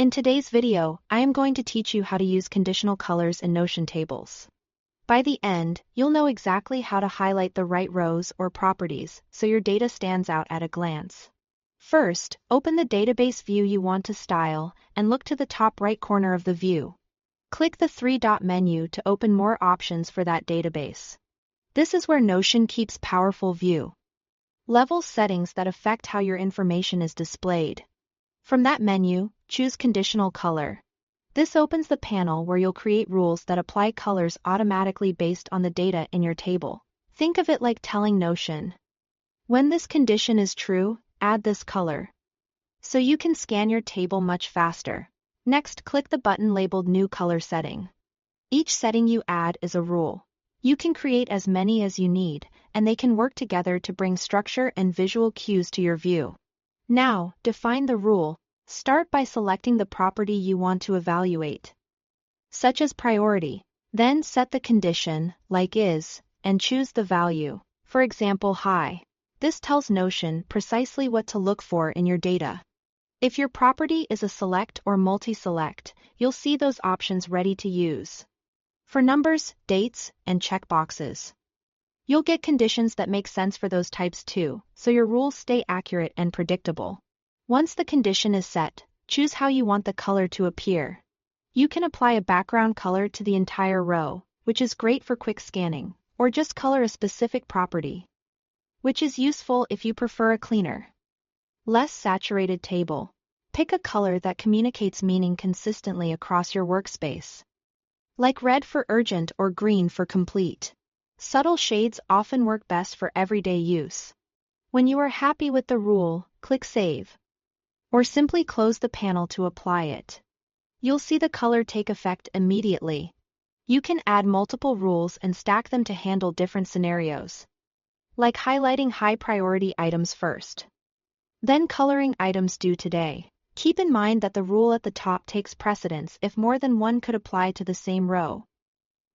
In today's video, I am going to teach you how to use conditional colors in Notion tables. By the end, you'll know exactly how to highlight the right rows or properties so your data stands out at a glance. First, open the database view you want to style and look to the top right corner of the view. Click the three-dot menu to open more options for that database. This is where Notion keeps powerful view level settings that affect how your information is displayed. From that menu, choose Conditional Color. This opens the panel where you'll create rules that apply colors automatically based on the data in your table. Think of it like telling Notion, when this condition is true, add this color, so you can scan your table much faster. Next, click the button labeled New Color Setting. Each setting you add is a rule. You can create as many as you need, and they can work together to bring structure and visual cues to your view. Now, define the rule. Start by selecting the property you want to evaluate, such as priority. Then set the condition, like is, and choose the value, for example high. This tells Notion precisely what to look for in your data. If your property is a select or multi-select, you'll see those options ready to use. For numbers, dates, and checkboxes, you'll get conditions that make sense for those types too, so your rules stay accurate and predictable. Once the condition is set, choose how you want the color to appear. You can apply a background color to the entire row, which is great for quick scanning, or just color a specific property, which is useful if you prefer a cleaner, less saturated table. Pick a color that communicates meaning consistently across your workspace, like red for urgent or green for complete. Subtle shades often work best for everyday use. When you are happy with the rule, click Save, or simply close the panel to apply it. You'll see the color take effect immediately. You can add multiple rules and stack them to handle different scenarios, like highlighting high-priority items first, then coloring items due today. Keep in mind that the rule at the top takes precedence if more than one could apply to the same row.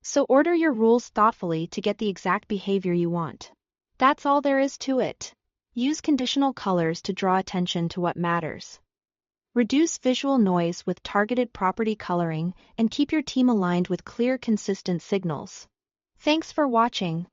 So order your rules thoughtfully to get the exact behavior you want. That's all there is to it. Use conditional colors to draw attention to what matters. Reduce visual noise with targeted property coloring and keep your team aligned with clear, consistent signals. Thanks for watching.